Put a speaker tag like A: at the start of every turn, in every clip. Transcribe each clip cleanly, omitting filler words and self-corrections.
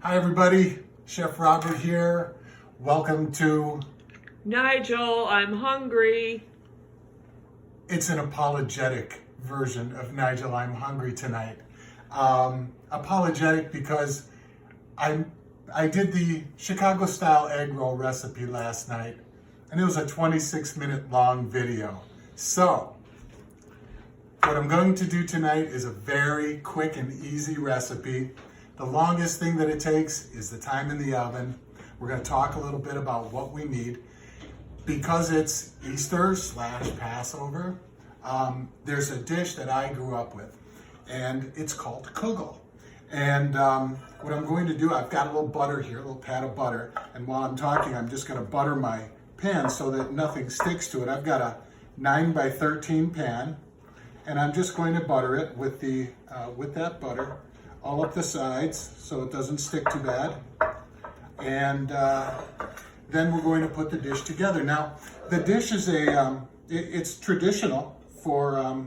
A: Hi everybody, Chef Robert here. Welcome to
B: Nigel, I'm hungry.
A: It's an apologetic version of Nigel I'm Hungry tonight. Apologetic because I did the Chicago style egg roll recipe last night and it was a 26-minute long video. So what I'm going to do tonight is a very quick and easy recipe. The longest thing that it takes is the time in the oven. We're going to talk a little bit about what we need. Because it's Easter / Passover, there's a dish that I grew up with, and it's called Kugel. And what I'm going to do, I've got a little butter here, a little pat of butter, and while I'm talking, I'm just going to butter my pan so that nothing sticks to it. I've got a 9 by 13 pan, and I'm just going to butter it with that butter all up the sides so it doesn't stick too bad. And then we're going to put the dish together. Now, the dish is it's traditional for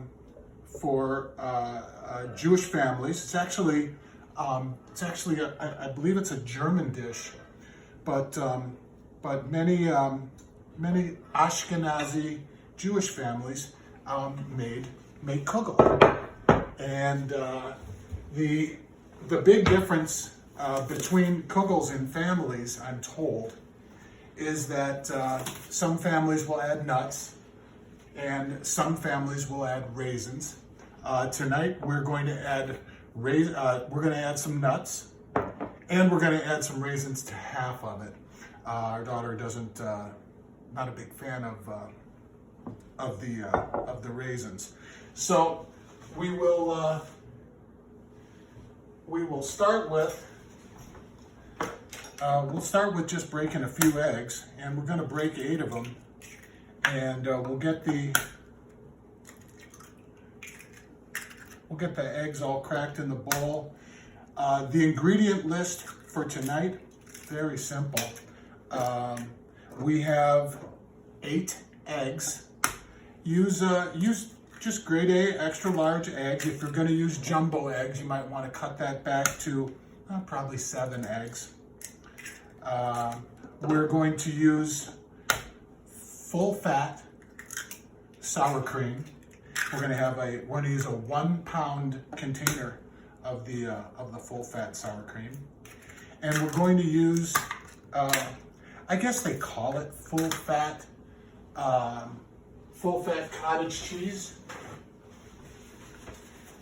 A: Jewish families. It's actually I believe it's a German dish, but many Ashkenazi Jewish families made kugel. And the big difference between kugels in families, I'm told, is that some families will add nuts and some families will add raisins. Tonight we're going to add some nuts and we're going to add some raisins to half of it. Our daughter not a big fan of the raisins. So we will start with just breaking a few eggs, and we're going to break 8 of them, and we'll get the eggs all cracked in the bowl. The ingredient list for tonight, very simple. We have 8 eggs. Use just grade A, extra large eggs. If you're going to use jumbo eggs, you might want to cut that back to probably 7 eggs. We're going to use full fat sour cream. We're going to use a 1 pound container of the full fat sour cream, and we're going to use I guess they call it full fat cottage cheese.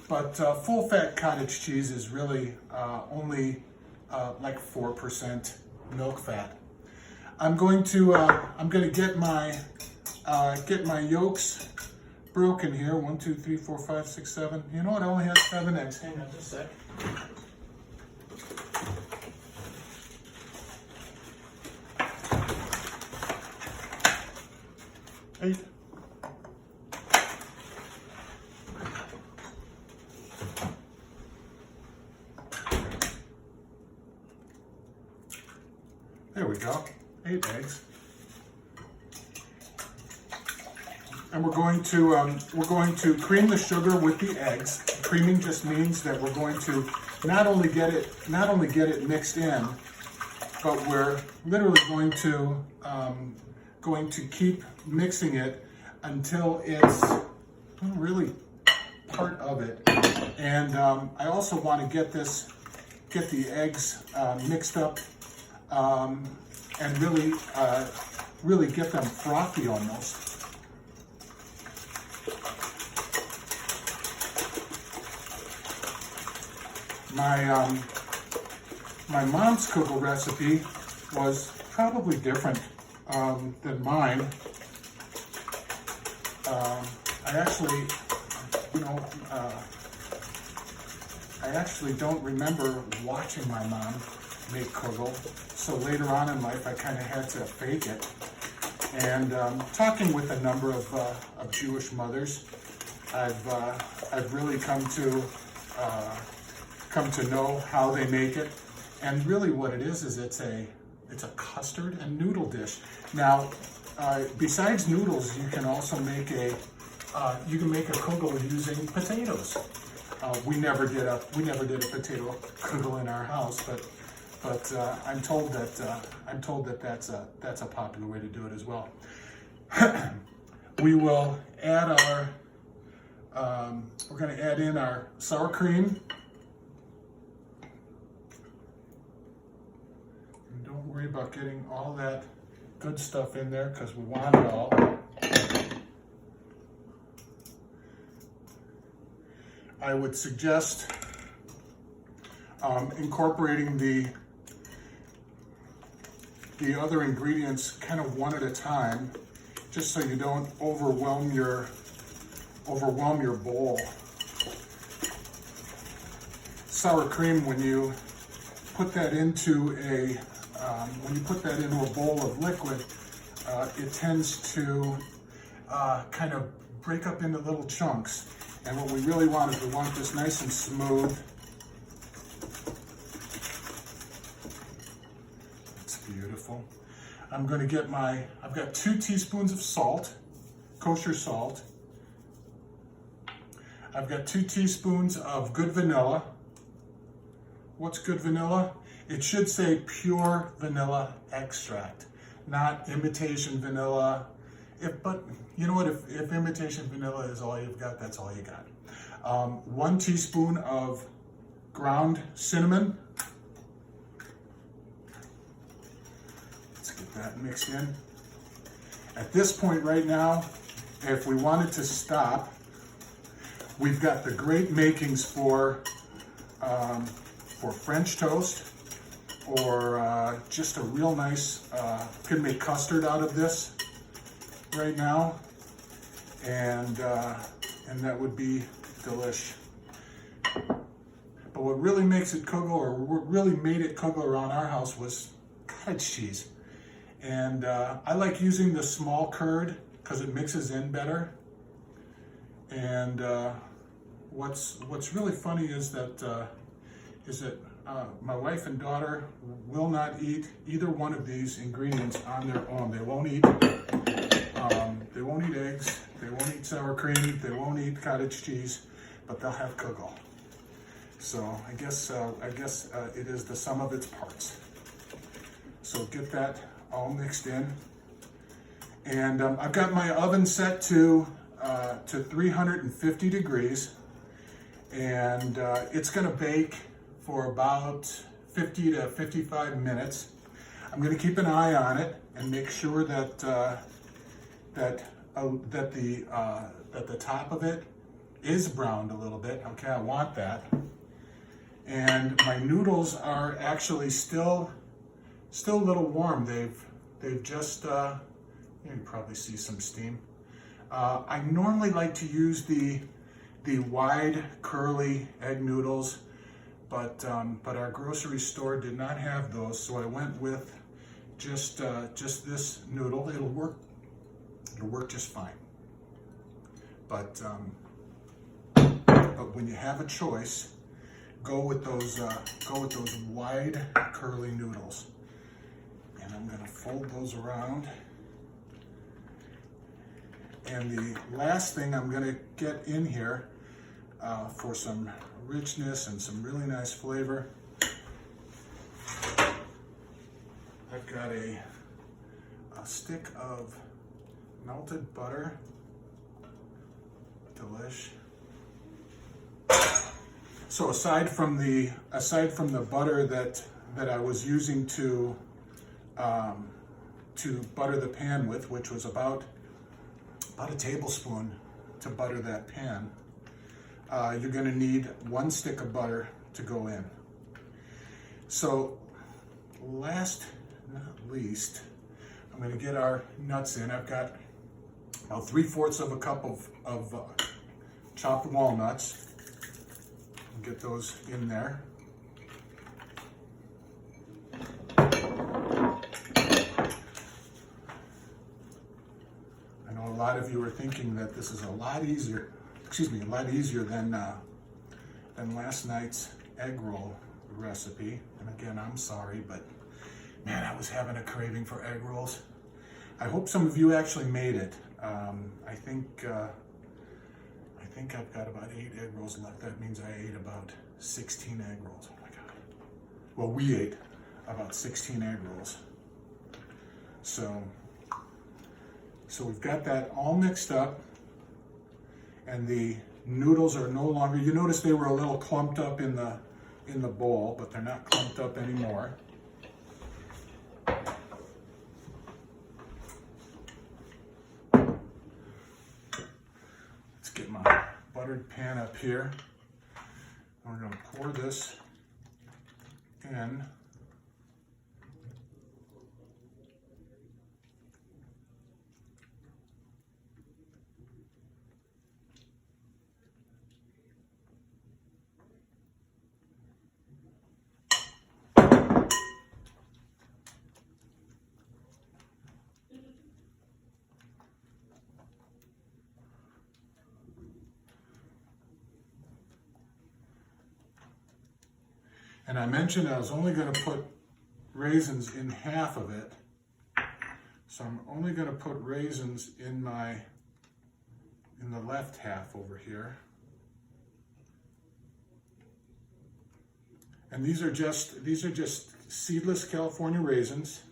A: But full-fat cottage cheese is really only like 4% milk fat. I'm going to get my yolks broken here. 1, 2, 3, 4, 5, 6, 7. You know what? I only have 7 eggs. Hang on just a sec. Eight. There we go, 8 eggs. And we're going to cream the sugar with the eggs. Creaming just means that we're going to not only get it mixed in, but we're literally going to keep mixing it until it's really part of it. And I also want to get the eggs mixed up. And really get them frothy almost. My mom's kugel recipe was probably different than mine. I actually don't remember watching my mom make kugel. So later on in life, I kind of had to fake it. And talking with a number of Jewish mothers, I've really come to know how they make it. And really, what it is it's a custard and noodle dish. Now, besides noodles, you can also make a kugel using potatoes. We never did a potato kugel in our house, but but I'm told that that's a popular way to do it as well. We will add our. We're going to add in our sour cream. And don't worry about getting all that good stuff in there because we want it all. I would suggest incorporating the other ingredients kind of one at a time, just so you don't overwhelm your bowl. Sour cream, when you put that into a bowl of liquid, it tends to kind of break up into little chunks. And what we really want is we want this nice and smooth. It's beautiful. I'm going to get I've got 2 teaspoons of salt, kosher salt. I've got 2 teaspoons of good vanilla. What's good vanilla? It should say pure vanilla extract, not imitation vanilla. But you know what, if imitation vanilla is all you've got, that's all you got. 1 teaspoon of ground cinnamon. Let's get that mixed in. At this point right now, if we wanted to stop, we've got the great makings for French toast, or just a real nice, could make custard out of this right now, and that would be delish. But what really makes it Kugel, or what really made it Kugel around our house, was cottage cheese. And I like using the small curd because it mixes in better. And what's really funny is that my wife and daughter will not eat either one of these ingredients on their own. They won't eat eggs. They won't eat sour cream. They won't eat cottage cheese, but they'll have Kugel. So I guess it is the sum of its parts. So get that all mixed in, and I've got my oven set to 350 degrees, and it's going to bake for about 50 to 55 minutes. I'm going to keep an eye on it and make sure that the top of it is browned a little bit. Okay, I want that. And my noodles are actually still a little warm. They've just you can probably see some steam. I normally like to use the wide curly egg noodles, but our grocery store did not have those, so I went with just this noodle. It'll work just fine. But when you have a choice, go with those wide curly noodles. And I'm going to fold those around. And the last thing I'm going to get in here for some richness and some really nice flavor, I've got a stick of melted butter. Delish. So aside from the butter that I was using to butter the pan with, which was about a tablespoon to butter that pan, you're going to need 1 stick of butter to go in. So last not least, I'm going to get our nuts in. I've got about 3/4 of a cup of chopped walnuts. Get those in there. I know a lot of you are thinking that this is a lot easier than last night's egg roll recipe. And again, I'm sorry, but man, I was having a craving for egg rolls. I hope some of you actually made it. I think I've got about 8 egg rolls left. That means I ate about 16 egg rolls. Oh my God. Well, we ate about 16 egg rolls. So we've got that all mixed up, and the noodles are no longer, you notice they were a little clumped up in the bowl, but they're not clumped up anymore. Let's get my buttered pan up here. We're going to pour this in. And I mentioned I was only going to put raisins in half of it. So I'm only going to put raisins in the left half over here. And these are just seedless California raisins.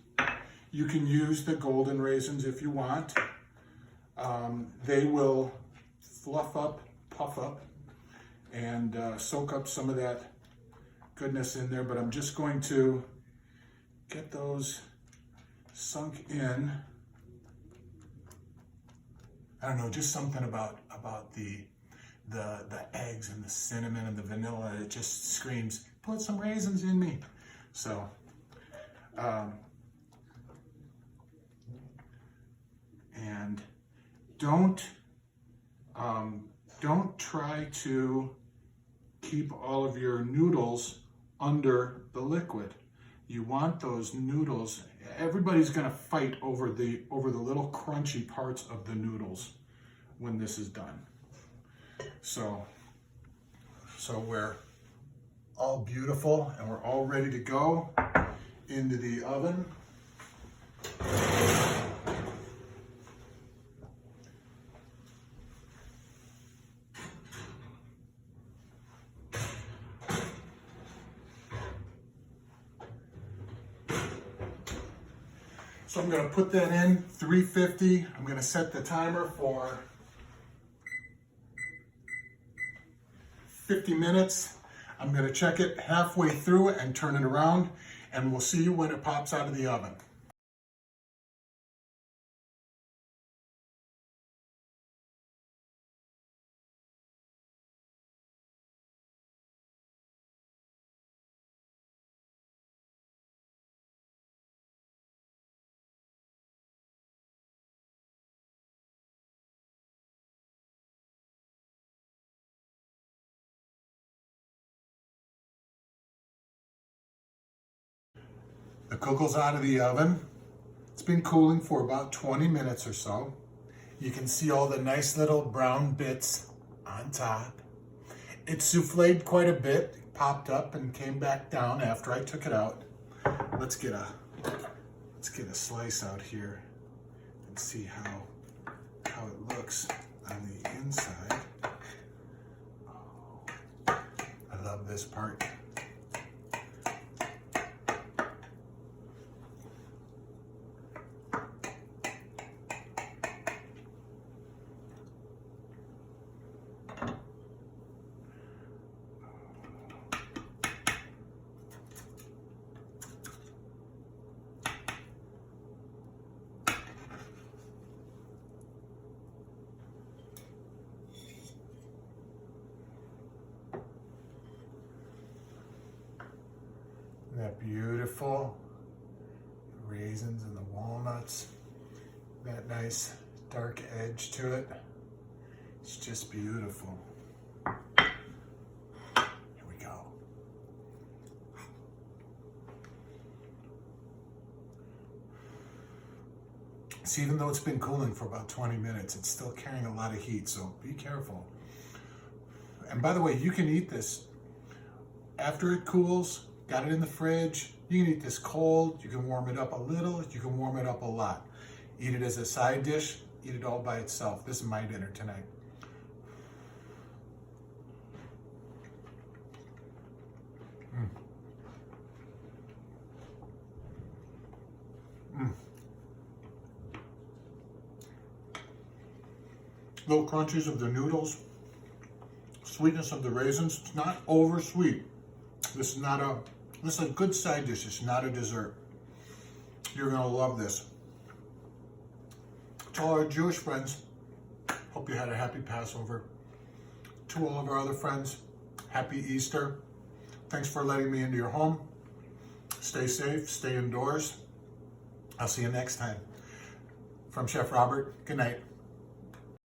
A: You can use the golden raisins if you want. They will fluff up, puff up, and soak up some of that goodness in there, but I'm just going to get those sunk in. I don't know, just something about the eggs and the cinnamon and the vanilla. It just screams, put some raisins in me. So, and don't try to keep all of your noodles under the liquid. You want those noodles, everybody's gonna fight over the little crunchy parts of the noodles when this is done. So we're all beautiful and we're all ready to go into the oven. So I'm going to put that in 350. I'm going to set the timer for 50 minutes. I'm going to check it halfway through and turn it around, and we'll see you when it pops out of the oven. The Kugel's out of the oven. It's been cooling for about 20 minutes or so. You can see all the nice little brown bits on top. It souffled quite a bit, popped up and came back down after I took it out. Let's get a slice out here and see how it looks on the inside. Oh, I love this part. That beautiful raisins and the walnuts, that nice dark edge to it. It's just beautiful. Here we go. See, even though it's been cooling for about 20 minutes, it's still carrying a lot of heat, so be careful. And by the way, you can eat this after it cools. Got it in the fridge. You can eat this cold. You can warm it up a little. You can warm it up a lot. Eat it as a side dish. Eat it all by itself. This is my dinner tonight. Little crunches of the noodles. Sweetness of the raisins. It's not over sweet. This is a good side dish. It's not a dessert. You're gonna love this. To all our Jewish friends, hope you had a happy Passover. To all of our other friends, happy Easter. Thanks for letting me into your home. Stay safe, stay indoors. I'll see you next time. From Chef Robert, good night.